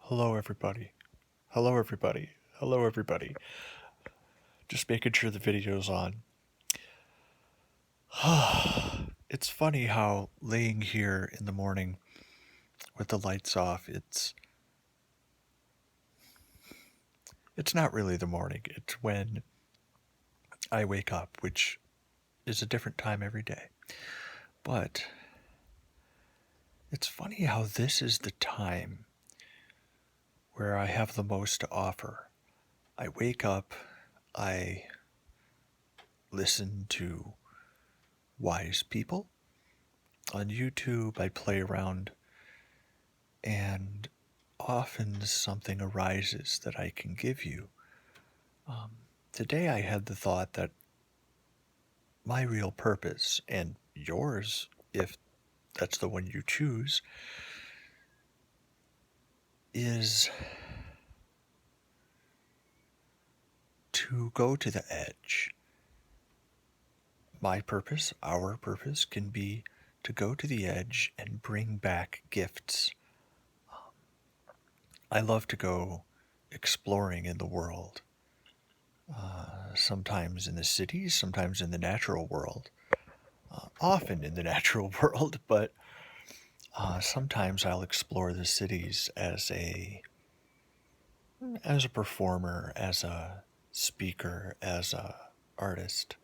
Hello, everybody. Hello, everybody. Hello, everybody. Just making sure the video's on. It's funny how laying here in the morning with the lights off, it's not really the morning. It's when I wake up, which is a different time every day. But it's funny how this is the time where I have the most to offer. I wake up, I listen to wise people. On YouTube, I play around, and often something arises that I can give you. Today, I had the thought that my real purpose, and yours, if that's the one you choose, is to go to the edge. My purpose, our purpose, can be to go to the edge and bring back gifts. I love to go exploring in the world, sometimes in the cities, sometimes in the natural world, often in the natural world, but sometimes I'll explore the cities as a performer, as a speaker, as a artist.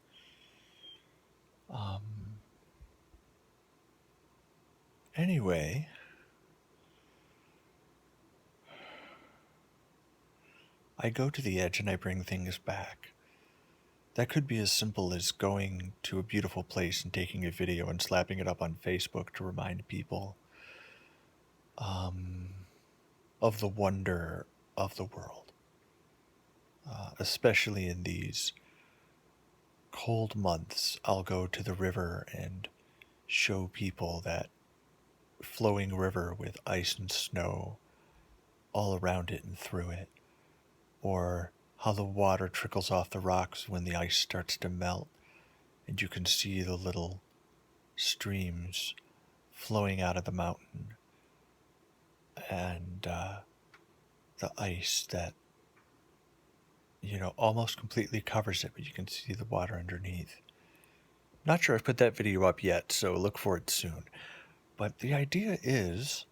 Anyway, I go to the edge and I bring things back. That could be as simple as going to a beautiful place and taking a video and slapping it up on Facebook to remind people of the wonder of the world, especially in these cold months. I'll go to the river and show people that flowing river with ice and snow all around it and through it, or how the water trickles off the rocks when the ice starts to melt and you can see the little streams flowing out of the mountain, and the ice that almost completely covers it, but you can see the water underneath. Not sure I've put that video up yet, so look for it soon. But the idea is,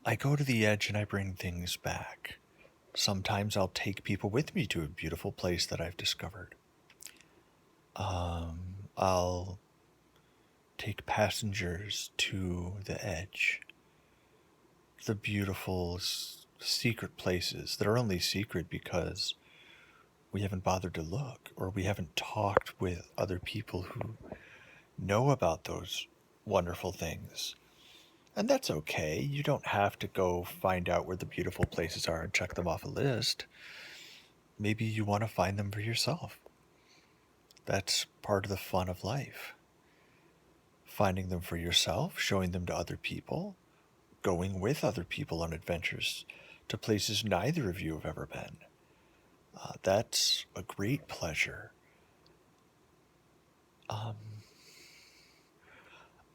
I go to the edge and I bring things back. Sometimes I'll take people with me to a beautiful place that I've discovered. I'll take passengers to the edge, the beautiful secret places that are only secret because we haven't bothered to look, or we haven't talked with other people who know about those wonderful things. And that's okay. You don't have to go find out where the beautiful places are and check them off a list. Maybe you want to find them for yourself. That's part of the fun of life. Finding them for yourself, showing them to other people, going with other people on adventures to places neither of you have ever been. That's a great pleasure. I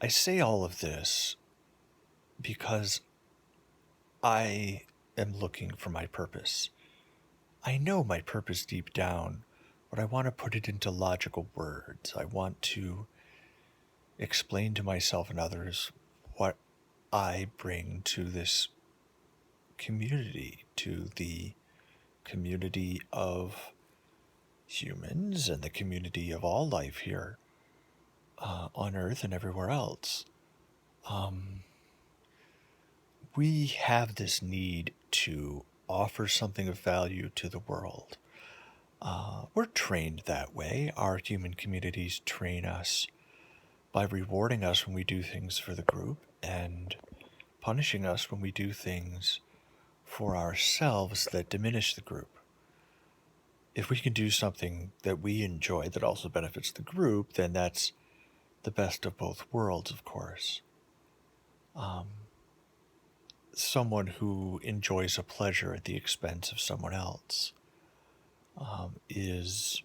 say all of this because I am looking for my purpose. I know my purpose deep down, but I want to put it into logical words. I want to explain to myself and others what I bring to this community, to the community of humans and the community of all life here on Earth and everywhere else. We have this need to offer something of value to the world. We're trained that way. Our human communities train us by rewarding us when we do things for the group and punishing us when we do things for ourselves that diminish the group. If we can do something that we enjoy that also benefits the group, then that's the best of both worlds, of course. Someone who enjoys a pleasure at the expense of someone else is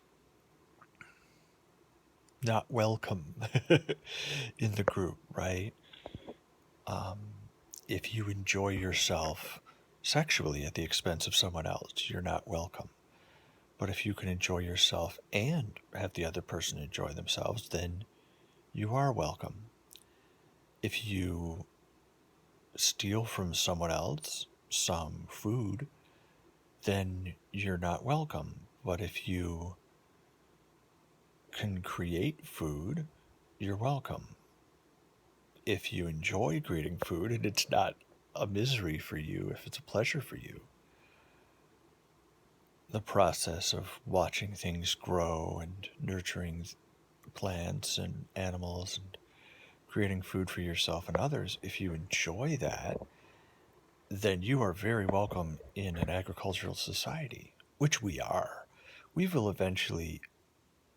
not welcome in the group, right? If you enjoy yourself sexually at the expense of someone else, you're not welcome. But if you can enjoy yourself and have the other person enjoy themselves, then you are welcome. If you steal from someone else some food, then you're not welcome. But if you can create food, you're welcome. If you enjoy creating food and it's not a misery for you, if it's a pleasure for you, the process of watching things grow and nurturing plants and animals and creating food for yourself and others, if you enjoy that, then you are very welcome in an agricultural society, which we are. We will eventually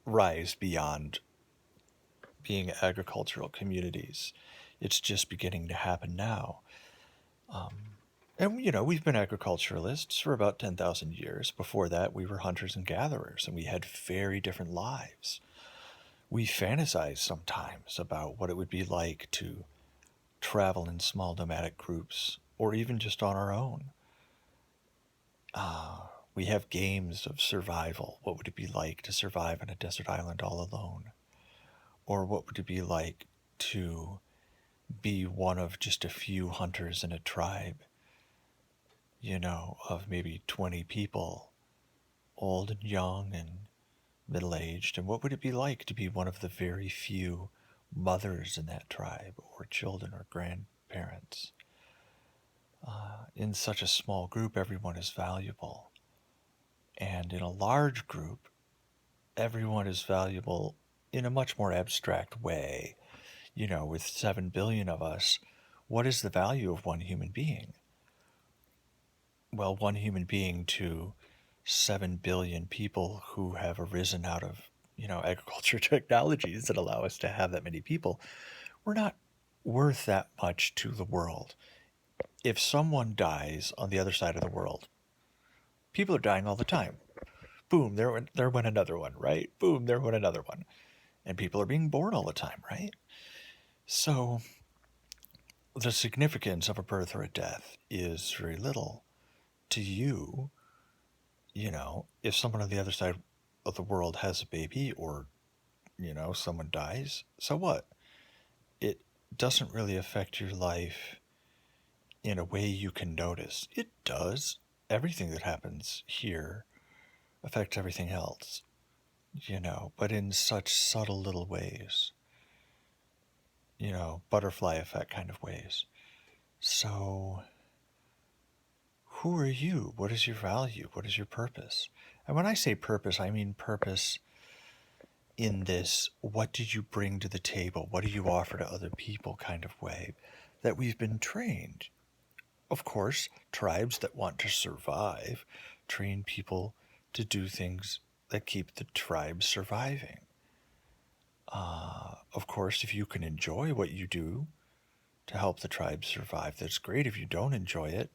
rise beyond being agricultural communities. It's just beginning to happen now. Um, and, we've been agriculturalists for about 10,000 years. Before that, we were hunters and gatherers, and we had very different lives. We fantasize sometimes about what it would be like to travel in small nomadic groups or even just on our own. We have games of survival. What would it be like to survive on a desert island all alone? Or what would it be like to be one of just a few hunters in a tribe, of maybe 20 people, old and young and middle aged? And what would it be like to be one of the very few mothers in that tribe, or children, or grandparents? In such a small group, everyone is valuable. And in a large group, everyone is valuable in a much more abstract way. With 7 billion of us, what is the value of one human being? Well, one human being to 7 billion people who have arisen out of, agriculture technologies that allow us to have that many people, we're not worth that much to the world. If someone dies on the other side of the world, people are dying all the time. Boom, there went another one, right? Boom, there went another one. And people are being born all the time, right? So the significance of a birth or a death is very little to you. If someone on the other side of the world has a baby, or, someone dies, so what? It doesn't really affect your life in a way you can notice. It does. Everything that happens here affects everything else, but in such subtle little ways, butterfly effect kind of ways. So, who are you? What is your value? What is your purpose? And when I say purpose, I mean purpose in this, what did you bring to the table? What do you offer to other people kind of way that we've been trained? Of course, tribes that want to survive train people to do things that keep the tribe surviving. Of course, if you can enjoy what you do to help the tribe survive, that's great. If you don't enjoy it,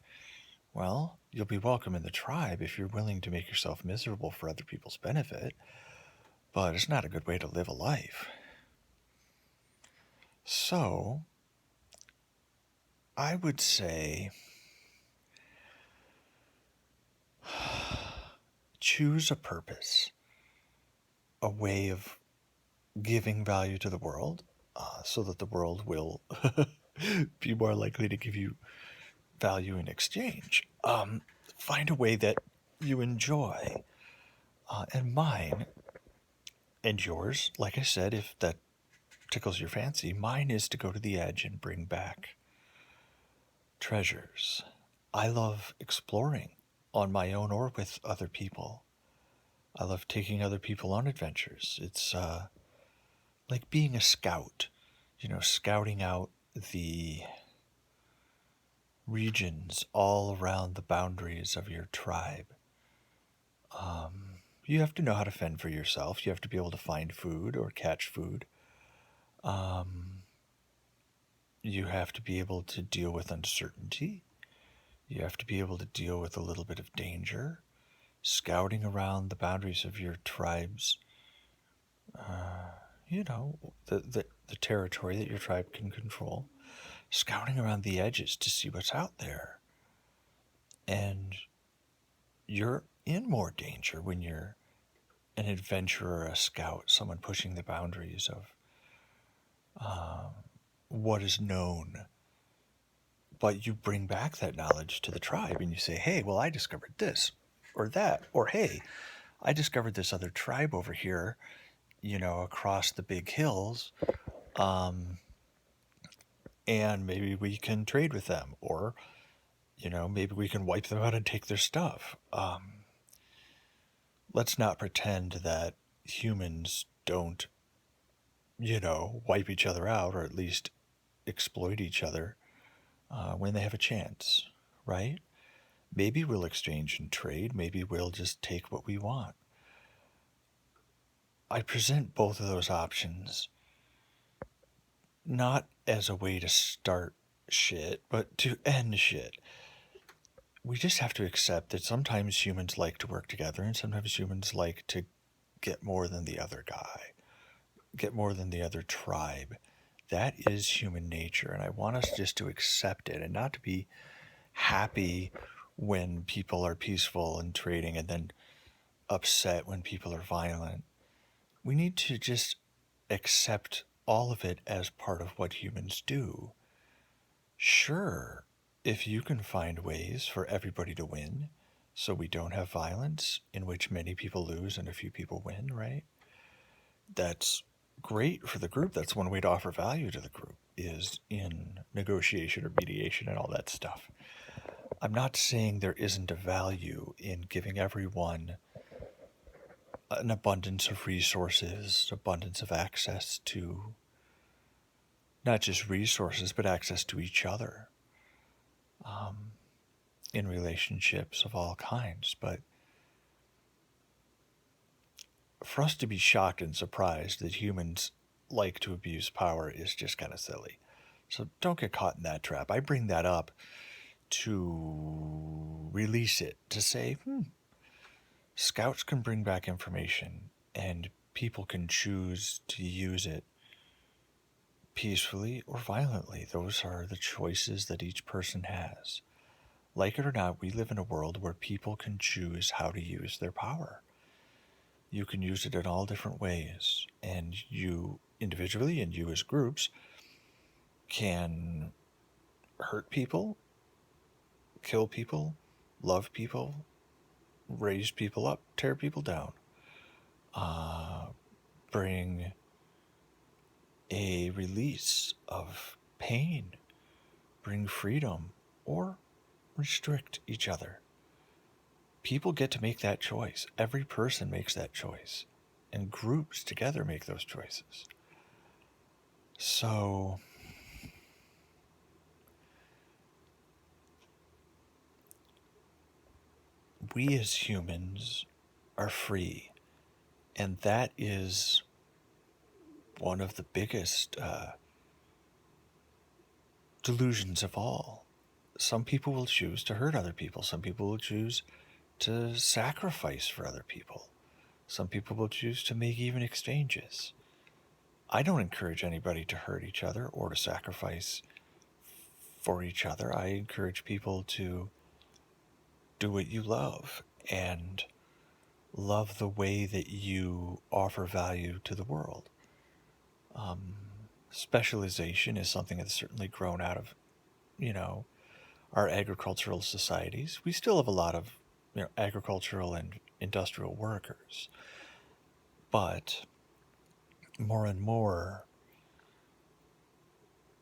well, you'll be welcome in the tribe if you're willing to make yourself miserable for other people's benefit. But it's not a good way to live a life. So, I would say choose a purpose, a way of giving value to the world, so that the world will be more likely to give you value in exchange. Find a way that you enjoy. And mine and yours, like I said, if that tickles your fancy, mine is to go to the edge and bring back treasures. I love exploring on my own or with other people. I love taking other people on adventures. It's like being a scout, scouting out the regions all around the boundaries of your tribe. You have to know how to fend for yourself. You have to be able to find food or catch food. You have to be able to deal with uncertainty. You have to be able to deal with a little bit of danger. Scouting around the boundaries of your tribe's, the territory that your tribe can control. scouting around the edges to see what's out there. And you're in more danger when you're an adventurer, a scout, someone pushing the boundaries of what is known. But you bring back that knowledge to the tribe and you say, hey, well, I discovered this or that. Or, hey, I discovered this other tribe over here, across the big hills. And maybe we can trade with them. Or, maybe we can wipe them out and take their stuff. Let's not pretend that humans don't, wipe each other out or at least exploit each other when they have a chance, right? Maybe we'll exchange and trade. Maybe we'll just take what we want. I present both of those options not as a way to start shit, but to end shit. We just have to accept that sometimes humans like to work together and sometimes humans like to get more than the other guy, get more than the other tribe. That is human nature, and I want us just to accept it and not to be happy when people are peaceful and trading and then upset when people are violent. We need to just accept all of it as part of what humans do. Sure, if you can find ways for everybody to win, so we don't have violence in which many people lose and a few people win, right? That's great for the group. That's one way to offer value to the group, is in negotiation or mediation and all that stuff. I'm not saying there isn't a value in giving everyone an abundance of resources, abundance of access to not just resources, but access to each other in relationships of all kinds. But for us to be shocked and surprised that humans like to abuse power is just kind of silly. So don't get caught in that trap. I bring that up to release it, to say, scouts can bring back information and people can choose to use it peacefully or violently. Those are the choices that each person has. Like it or not, we live in a world where people can choose how to use their power. You can use it in all different ways, and you individually and you as groups can hurt people, kill people, love people, raise people up, tear people down, bring a release of pain, bring freedom, or restrict each other. People get to make that choice. Every person makes that choice, and groups together make those choices. So we as humans are free, and that is one of the biggest delusions of all. Some people will choose to hurt other people. Some people will choose to sacrifice for other people. Some people will choose to make even exchanges. I don't encourage anybody to hurt each other or to sacrifice for each other. I encourage people to do what you love and love the way that you offer value to the world. Specialization is something that's certainly grown out of, our agricultural societies. We still have a lot of, agricultural and industrial workers, but more and more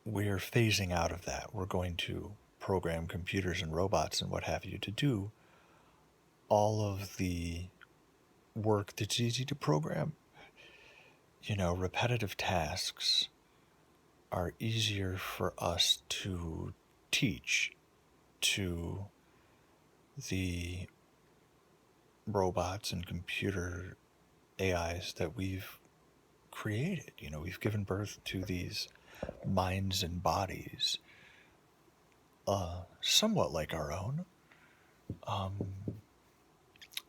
we're phasing out of that. We're going to program computers and robots and what have you to do all of the work that's easy to program. Repetitive tasks are easier for us to teach to the robots and computer AIs that we've created. We've given birth to these minds and bodies, somewhat like our own,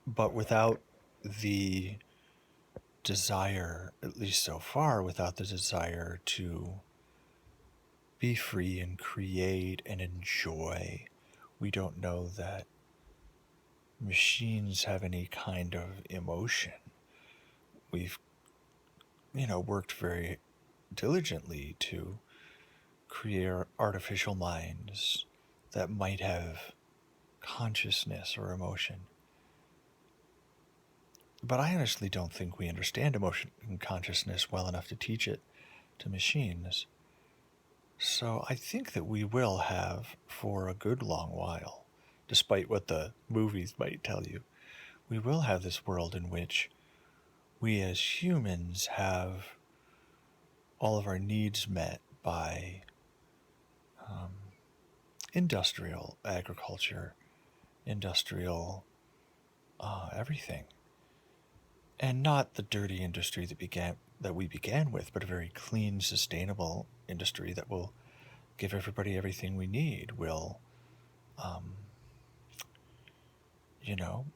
but without the desire, at least so far, without the desire to be free and create and enjoy. We don't know that machines have any kind of emotion. We've, worked very diligently to create artificial minds that might have consciousness or emotion. But I honestly don't think we understand emotion and consciousness well enough to teach it to machines. So I think that we will have, for a good long while, despite what the movies might tell you, we will have this world in which we as humans have all of our needs met by industrial agriculture, industrial everything, and not the dirty industry that we began with, but a very clean, sustainable industry that will give everybody everything we need. Um,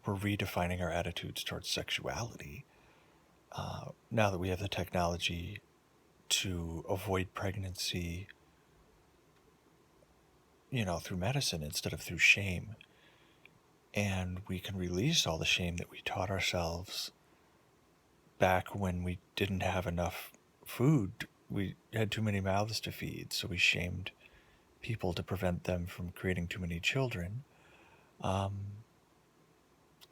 we're redefining our attitudes towards sexuality. Now that we have the technology to avoid pregnancy, through medicine instead of through shame, and we can release all the shame that we taught ourselves back when we didn't have enough food. We had too many mouths to feed, so we shamed people to prevent them from creating too many children. And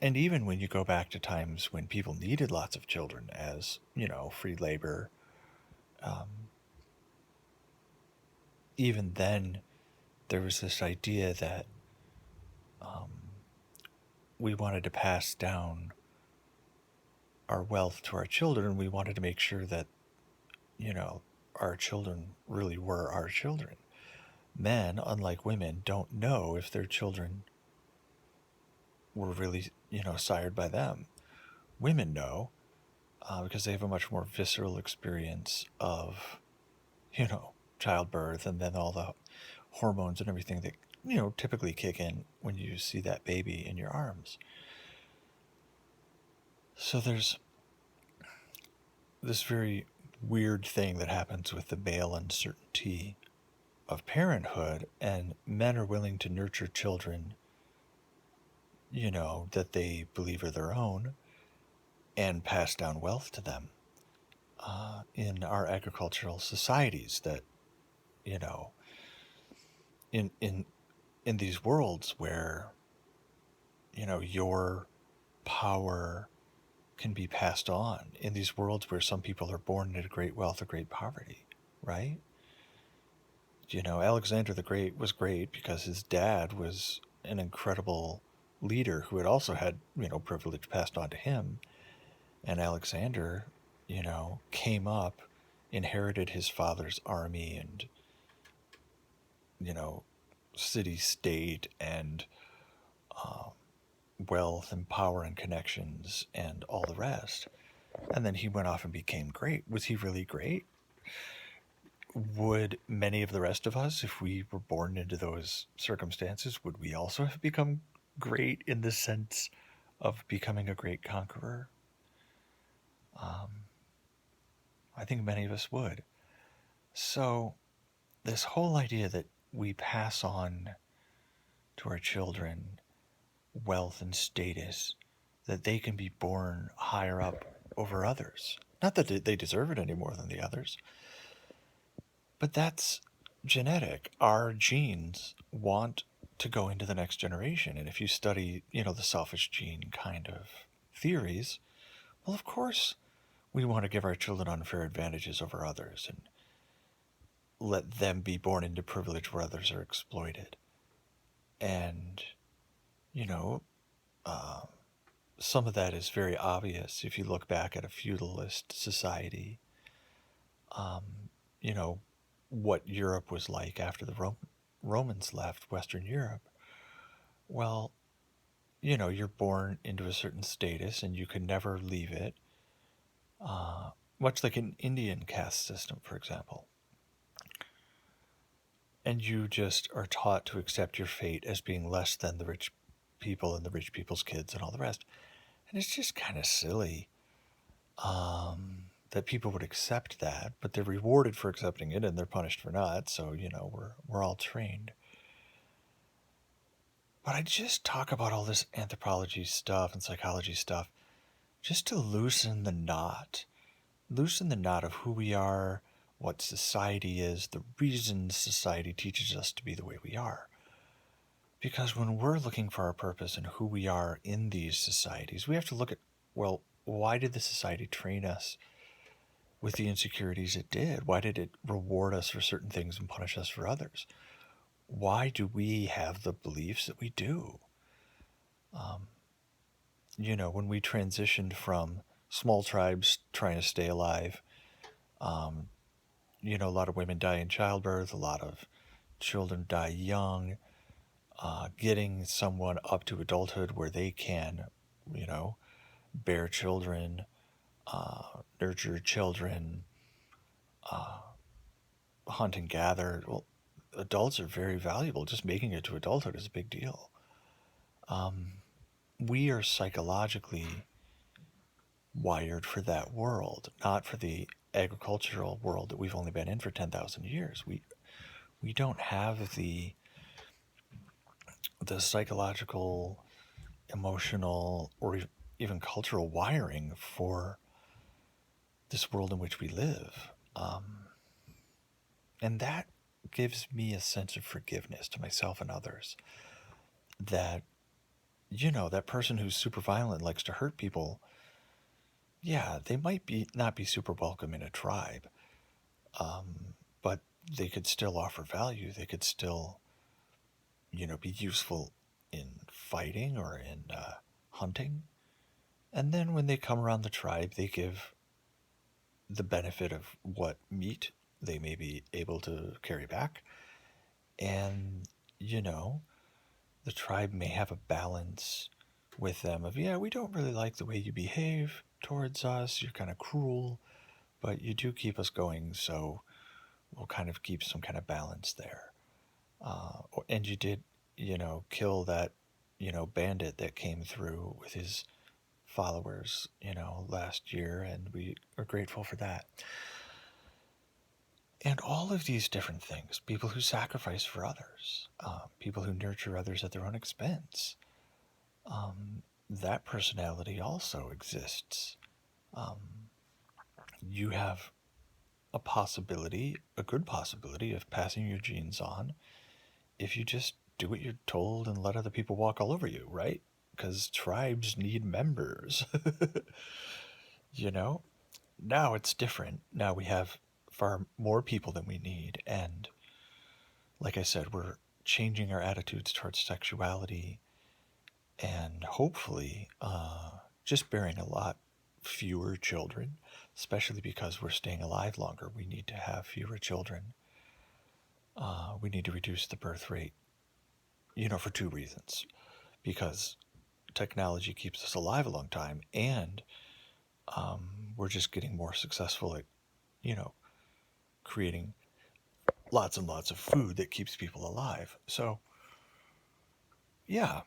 even when you go back to times when people needed lots of children as, free labor, even then there was this idea that we wanted to pass down our wealth to our children. We wanted to make sure that, our children really were our children. Men, unlike women, don't know if their children were really, sired by them. Women know because they have a much more visceral experience of, childbirth, and then all the hormones and everything that, typically kick in when you see that baby in your arms. So there's this very weird thing that happens with the male uncertainty of parenthood, and men are willing to nurture children, that they believe are their own, and pass down wealth to them in our agricultural societies that, in these worlds where, your power can be passed on, in these worlds where some people are born into great wealth or great poverty, right? Alexander the Great was great because his dad was an incredible leader who had also had, privilege passed on to him. And Alexander, came up, inherited his father's army and, city state and wealth and power and connections and all the rest. And then he went off and became great. Was he really great? Would many of the rest of us, if we were born into those circumstances, would we also have become great in the sense of becoming a great conqueror? I think many of us would. So this whole idea that we pass on to our children wealth and status, that they can be born higher up over others. Not that they deserve it any more than the others, but that's genetic. Our genes want to go into the next generation. And if you study, the selfish gene kind of theories, well, of course, we want to give our children unfair advantages over others and let them be born into privilege where others are exploited. And, some of that is very obvious if you look back at a feudalist society. What Europe was like after the Romans left Western Europe. Well, you're born into a certain status and you can never leave it. Much like an Indian caste system, for example. And you just are taught to accept your fate as being less than the rich people and the rich people's kids and all the rest. And it's just kind of silly. that people would accept that, but they're rewarded for accepting it and they're punished for not. So, we're all trained. But I just talk about all this anthropology stuff and psychology stuff just to loosen the knot of who we are, what society is, the reason society teaches us to be the way we are. Because when we're looking for our purpose and who we are in these societies, we have to look at, well, why did the society train us with the insecurities it did? Why did it reward us for certain things and punish us for others? Why do we have the beliefs that we do? When we transitioned from small tribes trying to stay alive, a lot of women die in childbirth, a lot of children die young. Getting someone up to adulthood where they can, bear children, nurture children, hunt and gather. Well, adults are very valuable. Just making it to adulthood is a big deal. We are psychologically wired for that world, not for the agricultural world that we've only been in for 10,000 years. We don't have the psychological, emotional, or even cultural wiring for this world in which we live. And that gives me a sense of forgiveness to myself and others. That, that person who's super violent, likes to hurt people, yeah, they might not be super welcome in a tribe, but they could still offer value. They could still, be useful in fighting or in hunting. And then when they come around the tribe, they give the benefit of what meat they may be able to carry back. And, the tribe may have a balance with them of, yeah, we don't really like the way you behave towards us. You're kind of cruel, but you do keep us going, so we'll kind of keep some kind of balance there. And you did, kill that, bandit that came through with his followers, last year, and we are grateful for that. And all of these different things, people who sacrifice for others, people who nurture others at their own expense, that personality also exists. You have a good possibility of passing your genes on if you just do what you're told and let other people walk all over you, right? Because tribes need members. Now it's different. Now we have far more people than we need. And like I said, we're changing our attitudes towards sexuality and hopefully just bearing a lot fewer children, especially because we're staying alive longer. We need to have fewer children. We need to reduce the birth rate, for two reasons. Because technology keeps us alive a long time, and we're just getting more successful at, creating lots and lots of food that keeps people alive. So, yeah,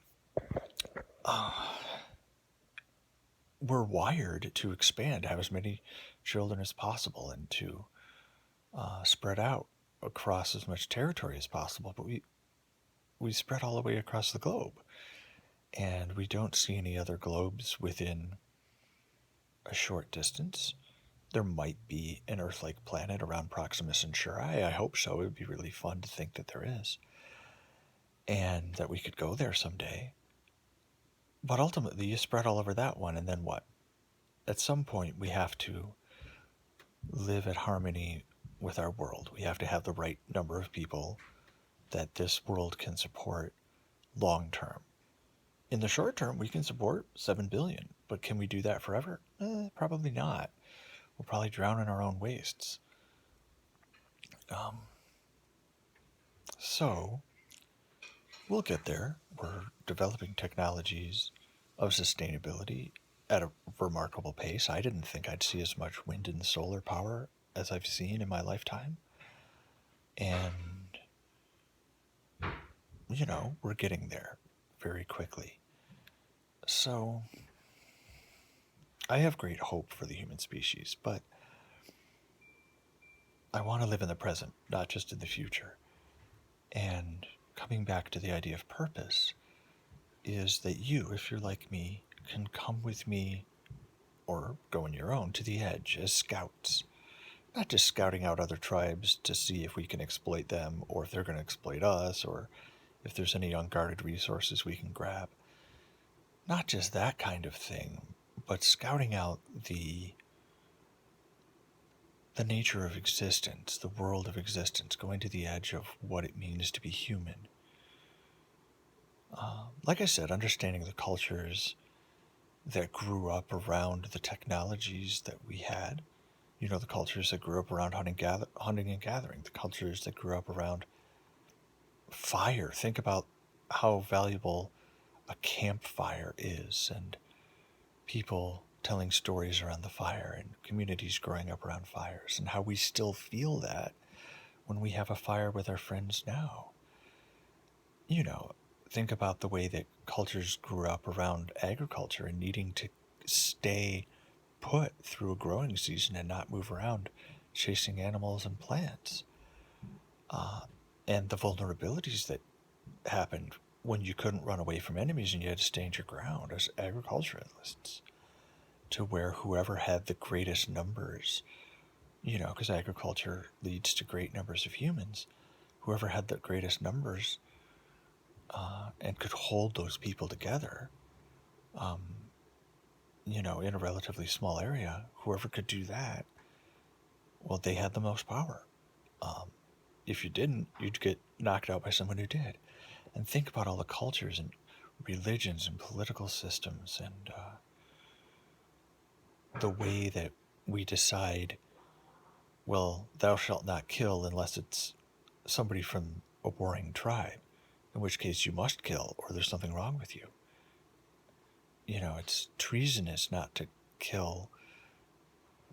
we're wired to expand, have as many children as possible, and to spread out across as much territory as possible. But we spread all the way across the globe, and we don't see any other globes within a short distance. There might be an Earth-like planet around Proxima Centauri. I hope so. It would be really fun to think that there is, and that we could go there someday. But ultimately, you spread all over that one, and then what? At some point, we have to live at harmony with our world. We have to have the right number of people that this world can support long term. In the short term, we can support 7 billion, but can we do that forever? Probably not. We'll probably drown in our own wastes. So, we'll get there. We're developing technologies of sustainability at a remarkable pace. I didn't think I'd see as much wind and solar power as I've seen in my lifetime. And, we're getting there very quickly. So, I have great hope for the human species, but I want to live in the present, not just in the future. And coming back to the idea of purpose is that you, if you're like me, can come with me or go on your own to the edge as scouts. Not just scouting out other tribes to see if we can exploit them or if they're going to exploit us or if there's any unguarded resources we can grab. Not just that kind of thing, but scouting out the nature of existence, the world of existence, going to the edge of what it means to be human. Like I said, understanding the cultures that grew up around the technologies that we had. You know, the cultures that grew up around hunting and gathering, the cultures that grew up around fire. Think about how valuable a campfire is, and people telling stories around the fire, and communities growing up around fires, and how we still feel that when we have a fire with our friends now. You know, think about the way that cultures grew up around agriculture and needing to stay put through a growing season and not move around chasing animals and plants. And the vulnerabilities that happened when you couldn't run away from enemies and you had to stand your ground as agriculturalists, to where whoever had the greatest numbers, you know, because agriculture leads to great numbers of humans, whoever had the greatest numbers and could hold those people together, you know, in a relatively small area, whoever could do that, well, they had the most power. If you didn't, you'd get knocked out by someone who did. And think about all the cultures and religions and political systems and the way that we decide, well, thou shalt not kill unless it's somebody from a warring tribe, in which case you must kill or there's something wrong with you. You know, it's treasonous not to kill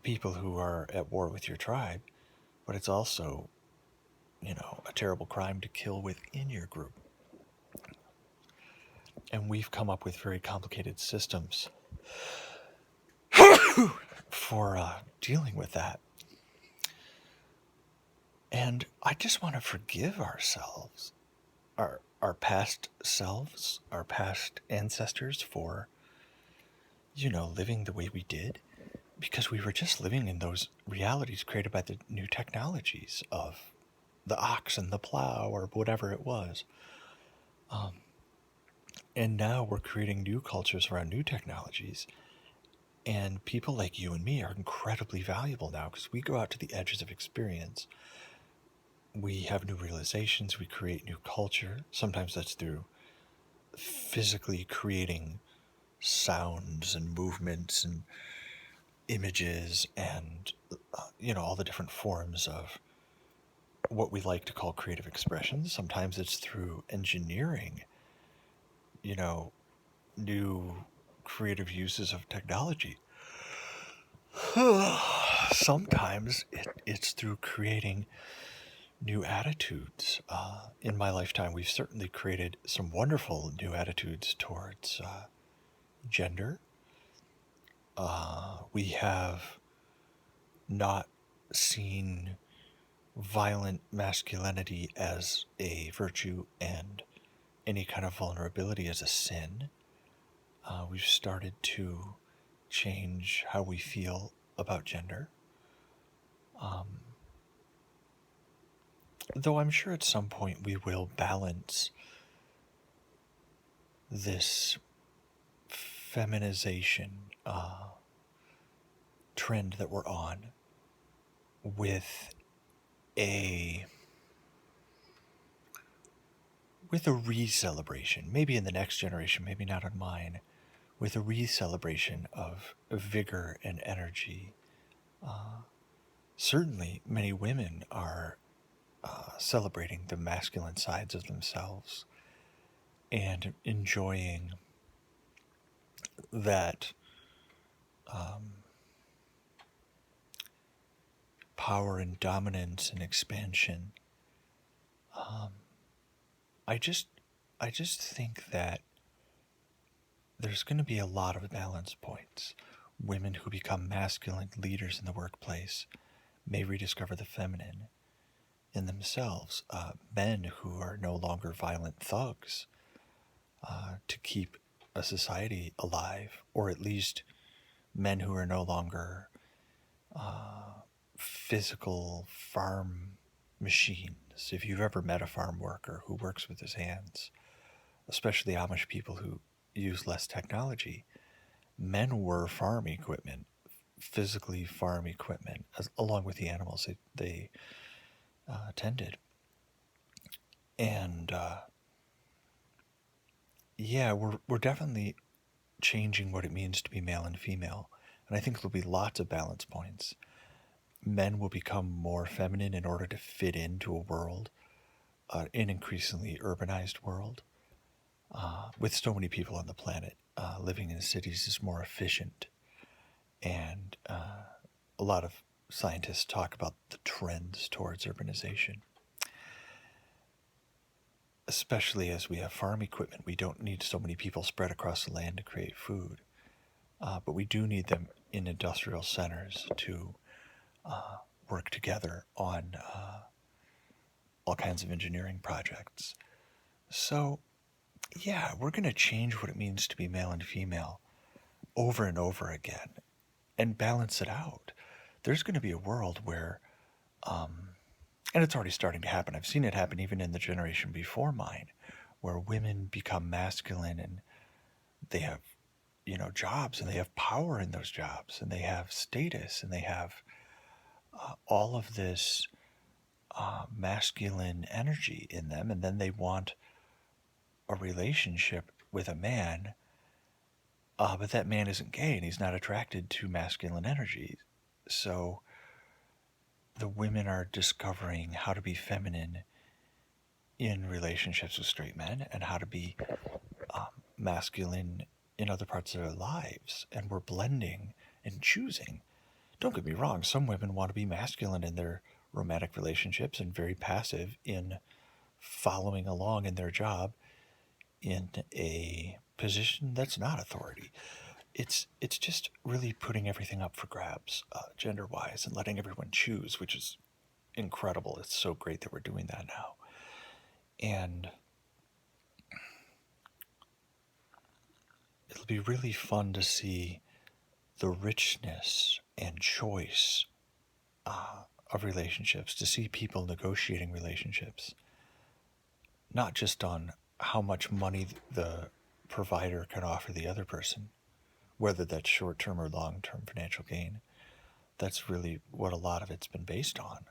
people who are at war with your tribe, but it's also, you know, a terrible crime to kill within your group. And we've come up with very complicated systems for dealing with that. And I just want to forgive ourselves, our past selves, our past ancestors for, you know, living the way we did, because we were just living in those realities created by the new technologies of the ox and the plow or whatever it was. And now we're creating new cultures around new technologies. And people like you and me are incredibly valuable now because we go out to the edges of experience. We have new realizations. We create new culture. Sometimes that's through physically creating sounds and movements and images and, you know, all the different forms of what we like to call creative expression. Sometimes it's through engineering, you know, new creative uses of technology. Sometimes it's through creating new attitudes. In my lifetime, we've certainly created some wonderful new attitudes towards gender. We have not seen violent masculinity as a virtue and any kind of vulnerability as a sin. We've started to change how we feel about gender. Though I'm sure at some point we will balance this feminization trend that we're on with a re-celebration, maybe in the next generation, maybe not on mine, with a re-celebration of vigor and energy. Certainly, many women are celebrating the masculine sides of themselves and enjoying that power and dominance and expansion. I just think that there's going to be a lot of balance points. Women who become masculine leaders in the workplace, may rediscover the feminine in themselves. Men who are no longer violent thugs to keep a society alive, or at least men who are no longer physical farm machines. If you've ever met a farm worker who works with his hands, especially Amish people who use less technology, men were farm equipment, physically farm equipment, along with the animals they tended. And yeah, we're definitely changing what it means to be male and female. And I think there'll be lots of balance points. Men will become more feminine in order to fit into a world, an increasingly urbanized world. With so many people on the planet, living in cities is more efficient. And a lot of scientists talk about the trends towards urbanization. Especially as we have farm equipment, we don't need so many people spread across the land to create food. But we do need them in industrial centers to work together on all kinds of engineering projects. So, yeah, we're going to change what it means to be male and female over and over again and balance it out. There's going to be a world where, and it's already starting to happen. I've seen it happen even in the generation before mine, where women become masculine and they have, jobs, and they have power in those jobs, and they have status, and they have all of this masculine energy in them, and then they want a relationship with a man, but that man isn't gay and he's not attracted to masculine energy. So the women are discovering how to be feminine in relationships with straight men and how to be masculine in other parts of their lives. And we're blending and choosing. Don't get me wrong, some women want to be masculine in their romantic relationships and very passive in following along in their job in a position that's not authority. It's just really putting everything up for grabs, gender-wise, and letting everyone choose, which is incredible. It's so great that we're doing that now. And it'll be really fun to see the richness and choice of relationships, to see people negotiating relationships, not just on how much money the provider can offer the other person, whether that's short-term or long-term financial gain. That's really what a lot of it's been based on.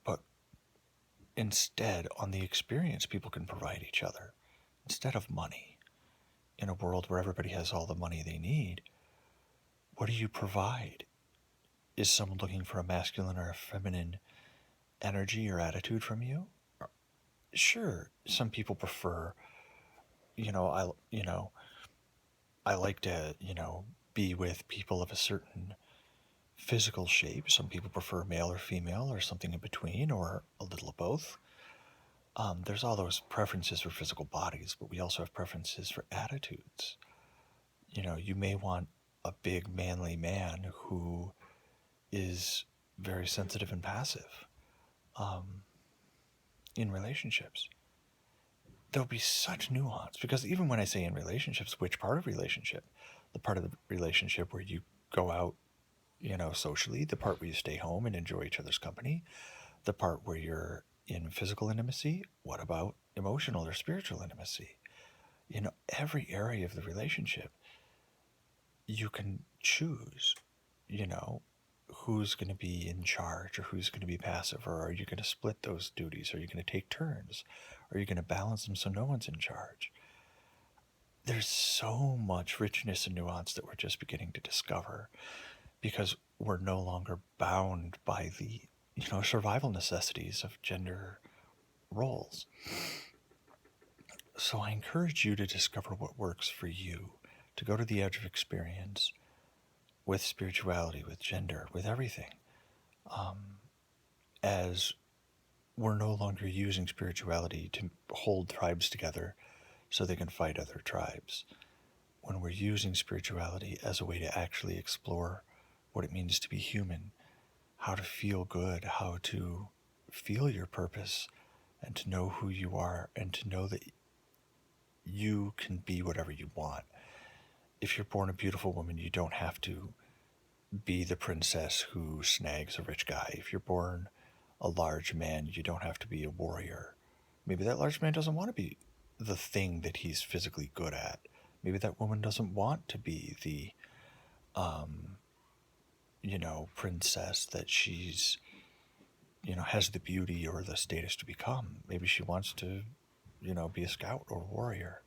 But instead, on the experience people can provide each other, instead of money. In a world where everybody has all the money they need, what do you provide? Is someone looking for a masculine or a feminine energy or attitude from you? Sure, some people prefer, I like to, be with people of a certain physical shape. Some people prefer male or female or something in between or a little of both. There's all those preferences for physical bodies, but we also have preferences for attitudes. You may want a big manly man who is very sensitive and passive in relationships. There'll be such nuance, because even when I say in relationships, which part of relationship? The part of the relationship where you go out, socially, the part where you stay home and enjoy each other's company, the part where you're in physical intimacy. What about emotional or spiritual intimacy? Every area of the relationship, you can choose, who's going to be in charge or who's going to be passive, or are you going to split those duties? Are you going to take turns? Are you going to balance them so no one's in charge? There's so much richness and nuance that we're just beginning to discover, because we're no longer bound by the, survival necessities of gender roles. So I encourage you to discover what works for you, to go to the edge of experience with spirituality, with gender, with everything. As we're no longer using spirituality to hold tribes together so they can fight other tribes. When we're using spirituality as a way to actually explore what it means to be human, how to feel good, how to feel your purpose, and to know who you are, and to know that you can be whatever you want. If you're born a beautiful woman, you don't have to be the princess who snags a rich guy. If you're born a large man, you don't have to be a warrior. Maybe that large man doesn't want to be the thing that he's physically good at. Maybe that woman doesn't want to be the, princess that she's, has the beauty or the status to become. Maybe she wants to, be a scout or warrior.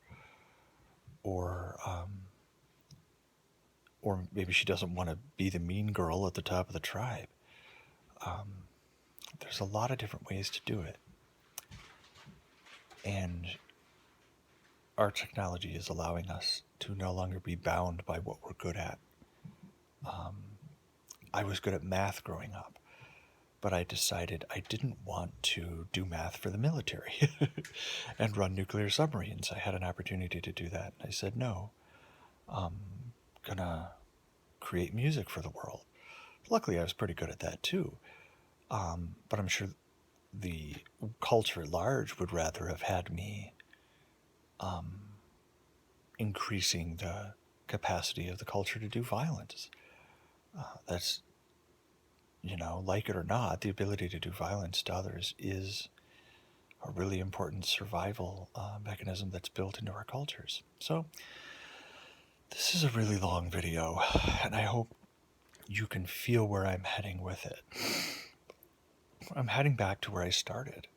Or maybe she doesn't want to be the mean girl at the top of the tribe. There's a lot of different ways to do it. And our technology is allowing us to no longer be bound by what we're good at. I was good at math growing up, but I decided I didn't want to do math for the military and run nuclear submarines. I had an opportunity to do that. And I said, no, I'm going to create music for the world. Luckily, I was pretty good at that too. But I'm sure the culture at large would rather have had me increasing the capacity of the culture to do violence. That's, like it or not, the ability to do violence to others is a really important survival mechanism that's built into our cultures. So, this is a really long video, and I hope you can feel where I'm heading with it. I'm heading back to where I started,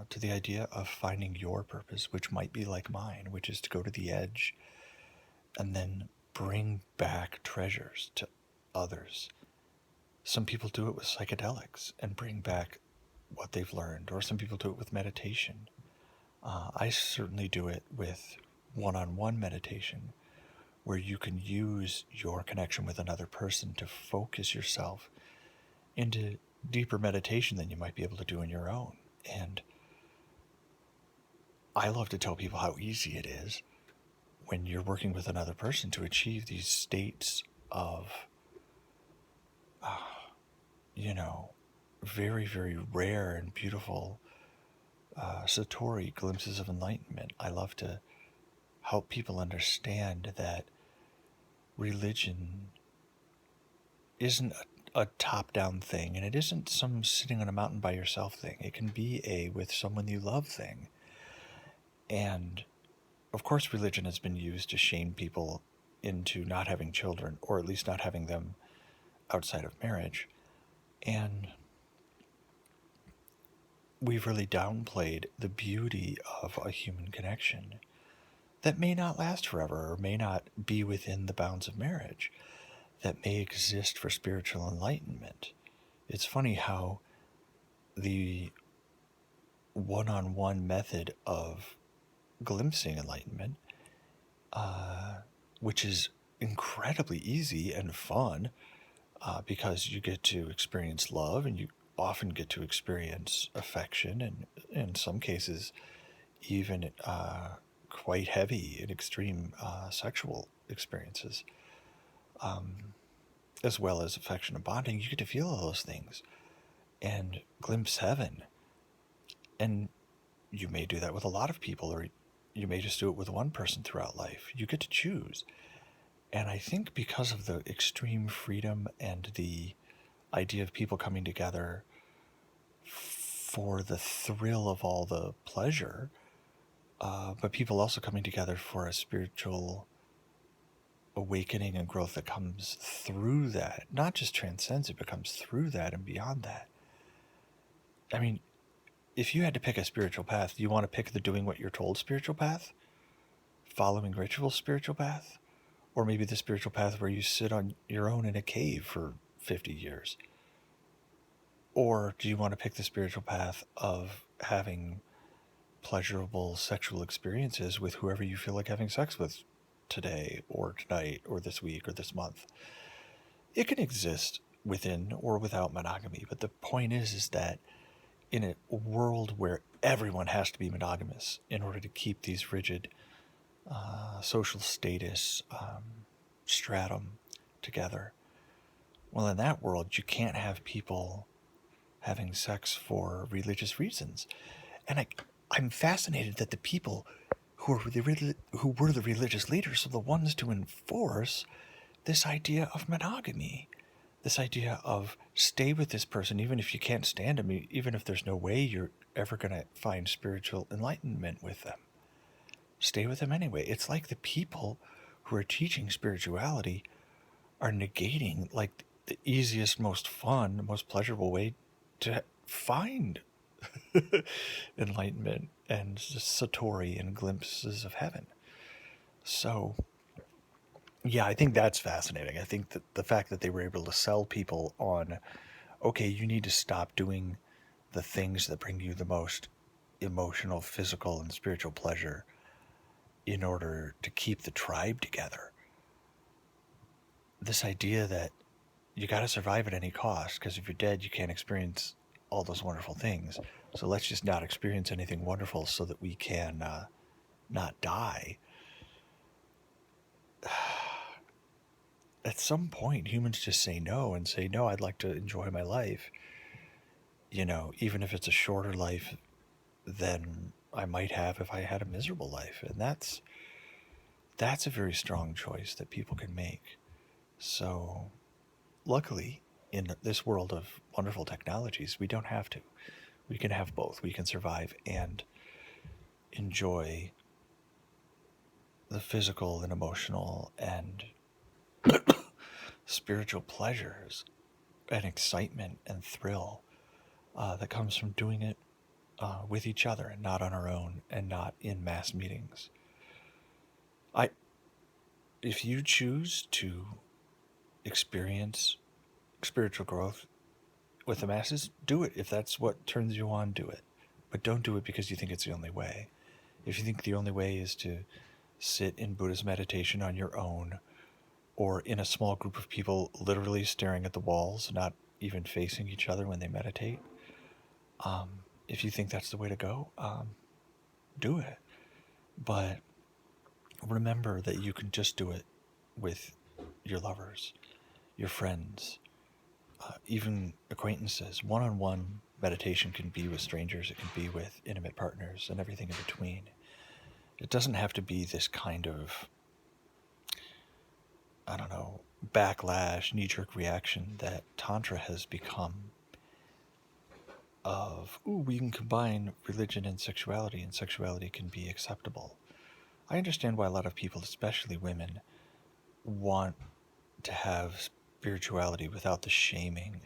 to the idea of finding your purpose, which might be like mine, which is to go to the edge and then bring back treasures to others. Some people do it with psychedelics and bring back what they've learned, or some people do it with meditation. I certainly do it with one-on-one meditation, where you can use your connection with another person to focus yourself into deeper meditation than you might be able to do on your own. And I love to tell people how easy it is when you're working with another person to achieve these states of, very, very rare and beautiful Satori glimpses of enlightenment. I love to help people understand that religion isn't a top-down thing, and it isn't some sitting on a mountain by yourself thing. It can be a with someone you love thing. And of course religion has been used to shame people into not having children, or at least not having them outside of marriage. And we've really downplayed the beauty of a human connection that may not last forever, or may not be within the bounds of marriage, that may exist for spiritual enlightenment. It's funny how the one-on-one method of glimpsing enlightenment, which is incredibly easy and fun, because you get to experience love, and you often get to experience affection, and in some cases even quite heavy and extreme sexual experiences, as well as affection and bonding. You get to feel all those things and glimpse heaven. And you may do that with a lot of people, or you may just do it with one person throughout life. You get to choose. And I think because of the extreme freedom and the idea of people coming together for the thrill of all the pleasure, but people also coming together for a spiritual awakening and growth that comes through that, not just transcends it, but comes through that and beyond that. I mean, if you had to pick a spiritual path, do you want to pick the doing what you're told spiritual path? Following ritual spiritual path? Or maybe the spiritual path where you sit on your own in a cave for 50 years? Or do you want to pick the spiritual path of having pleasurable sexual experiences with whoever you feel like having sex with today, or tonight, or this week, or this month? It can exist within or without monogamy, but the point is that in a world where everyone has to be monogamous in order to keep these rigid social status stratum together, Well, in that world, you can't have people having sex for religious reasons. And I'm fascinated that the people who were the religious leaders are the ones to enforce this idea of monogamy, this idea of stay with this person even if you can't stand them, even if there's no way you're ever going to find spiritual enlightenment with them. Stay with them anyway. It's like the people who are teaching spirituality are negating like the easiest, most fun, most pleasurable way to find enlightenment and satori and glimpses of heaven. So, yeah, I think that's fascinating. I think that the fact that they were able to sell people on, okay, you need to stop doing the things that bring you the most emotional, physical, and spiritual pleasure in order to keep the tribe together. This idea that you got to survive at any cost, because if you're dead, you can't experience all those wonderful things. So let's just not experience anything wonderful so that we can not die. At some point, humans just say no and say, no, I'd like to enjoy my life. You know, even if it's a shorter life than I might have if I had a miserable life. And that's a very strong choice that people can make. So, luckily, in this world of wonderful technologies, we don't have to. We can have both. We can survive and enjoy the physical and emotional and spiritual pleasures and excitement and thrill that comes from doing it with each other and not on our own and not in mass meetings. If you choose to experience spiritual growth with the masses, do it. If that's what turns you on, do it. But don't do it because you think it's the only way. If you think the only way is to sit in Buddhist meditation on your own, or in a small group of people literally staring at the walls, not even facing each other when they meditate, if you think that's the way to go, do it. But remember that you can just do it with your lovers, your friends, even acquaintances. One-on-one meditation can be with strangers, it can be with intimate partners, and everything in between. It doesn't have to be this kind of, I don't know, backlash, knee-jerk reaction that Tantra has become of, ooh, we can combine religion and sexuality can be acceptable. I understand why a lot of people, especially women, want to have spirituality without the shaming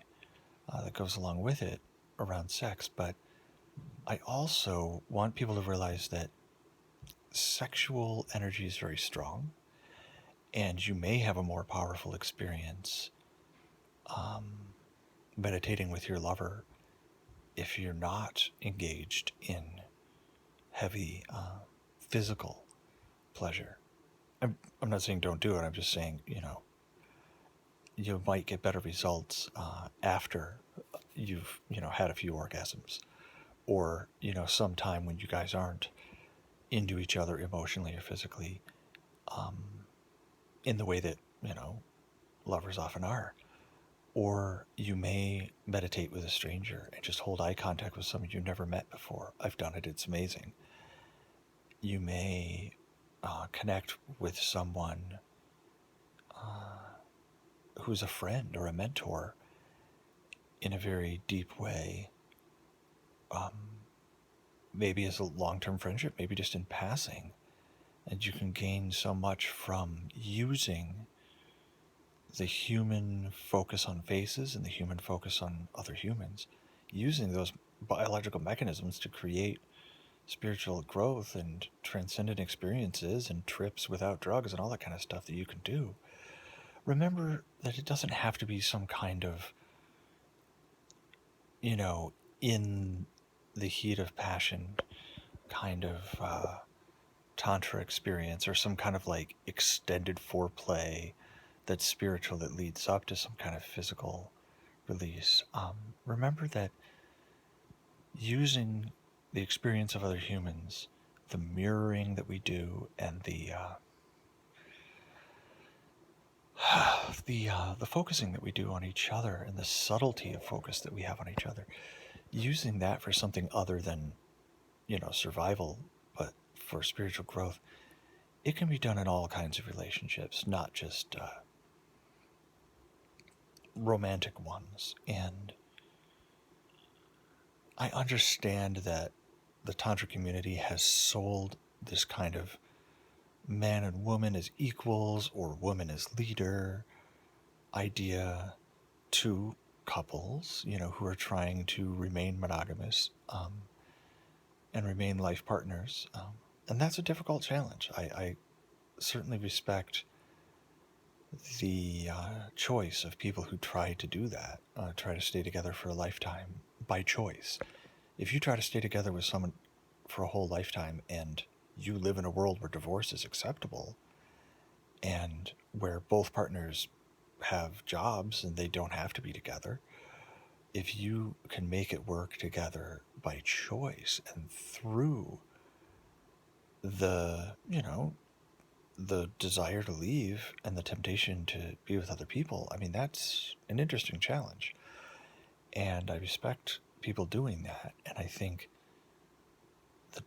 that goes along with it around sex, but I also want people to realize that sexual energy is very strong, and you may have a more powerful experience meditating with your lover if you're not engaged in heavy physical pleasure. I'm not saying don't do it. I'm just saying, you might get better results after you've, had a few orgasms, or, some time when you guys aren't into each other emotionally or physically, in the way that, lovers often are. Or you may meditate with a stranger and just hold eye contact with someone you've never met before. I've done it. It's amazing. You may connect with someone who's a friend or a mentor in a very deep way. Maybe as a long-term friendship, maybe just in passing. And you can gain so much from using the human focus on faces and the human focus on other humans, using those biological mechanisms to create spiritual growth and transcendent experiences and trips without drugs and all that kind of stuff that you can do. Remember that it doesn't have to be some kind of, in the heat of passion kind of tantra experience, or some kind of like extended foreplay that's spiritual that leads up to some kind of physical release. Remember that using the experience of other humans, the mirroring that we do, and the the focusing that we do on each other and the subtlety of focus that we have on each other, using that for something other than, survival, but for spiritual growth, it can be done in all kinds of relationships, not just romantic ones. And I understand that the Tantra community has sold this kind of man and woman as equals or woman as leader idea to couples, who are trying to remain monogamous and remain life partners. And that's a difficult challenge. I certainly respect the choice of people who try to do that, try to stay together for a lifetime by choice. If you try to stay together with someone for a whole lifetime and you live in a world where divorce is acceptable and where both partners have jobs and they don't have to be together, if you can make it work together by choice and through the, the desire to leave and the temptation to be with other people, I mean, that's an interesting challenge. And I respect people doing that. And I think that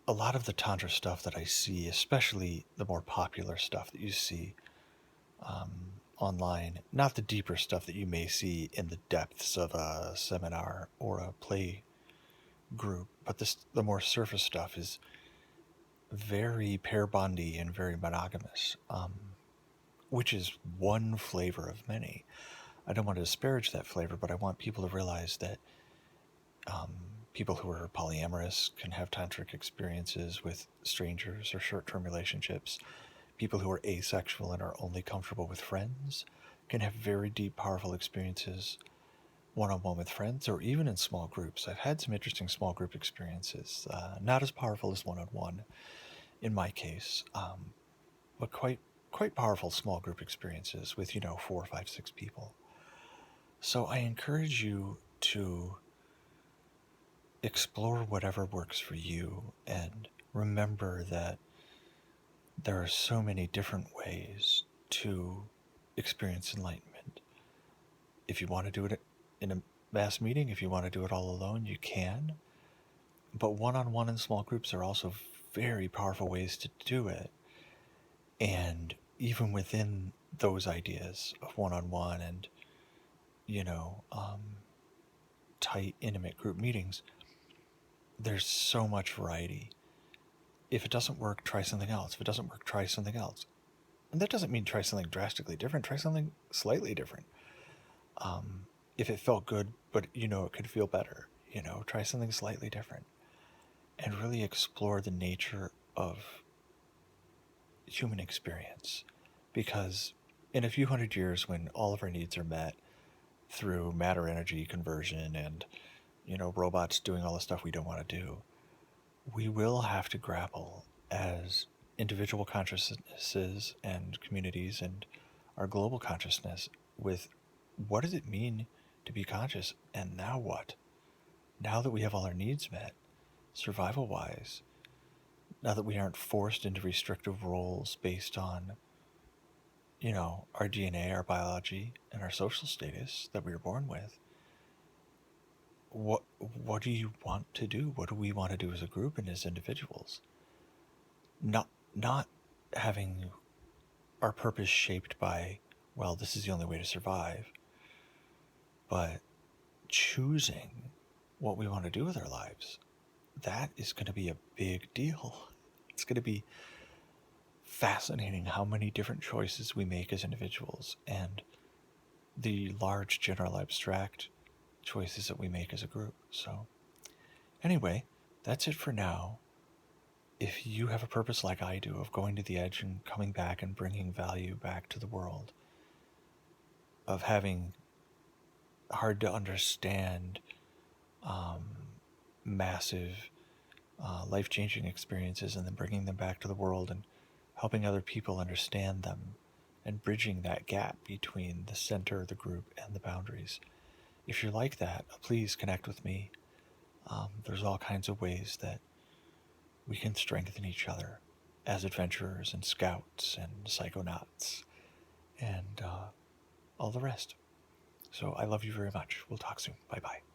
a lot of the Tantra stuff that I see, especially the more popular stuff that you see online, not the deeper stuff that you may see in the depths of a seminar or a play group, but the more surface stuff is very pair bondy and very monogamous, which is one flavor of many. I don't want to disparage that flavor, but I want people to realize that people who are polyamorous can have tantric experiences with strangers or short-term relationships. People who are asexual and are only comfortable with friends can have very deep, powerful experiences one-on-one with friends or even in small groups. I've had some interesting small group experiences, not as powerful as one-on-one in my case, but quite powerful small group experiences with 4, 5, 6 people. So I encourage you to explore whatever works for you and remember that there are so many different ways to experience enlightenment. If you want to do it in a mass meeting, if you want to do it all alone, you can. But one-on-one and small groups are also very powerful ways to do it. And even within those ideas of one-on-one and, tight, intimate group meetings, there's so much variety. If it doesn't work, try something else. If it doesn't work, try something else. And that doesn't mean try something drastically different. Try something slightly different. If it felt good, but it could feel better, try something slightly different. And really explore the nature of human experience. Because in a few hundred years, when all of our needs are met through matter energy conversion and, robots doing all the stuff we don't want to do, we will have to grapple as individual consciousnesses and communities and our global consciousness with what does it mean to be conscious, and now what? Now that we have all our needs met, survival-wise, now that we aren't forced into restrictive roles based on, our DNA, our biology, and our social status that we were born with, what do you want to do? What do we want to do as a group and as individuals? Not having our purpose shaped by, well, this is the only way to survive, but choosing what we want to do with our lives. That is going to be a big deal. It's going to be fascinating how many different choices we make as individuals and the large general abstract choices that we make as a group. So anyway, that's it for now. If you have a purpose like I do of going to the edge and coming back and bringing value back to the world, of having hard to understand massive life-changing experiences and then bringing them back to the world and helping other people understand them and bridging that gap between the center of the group and the boundaries. If you're like that, please connect with me. There's all kinds of ways that we can strengthen each other as adventurers and scouts and psychonauts. And all the rest. So I love you very much. We'll talk soon. Bye bye.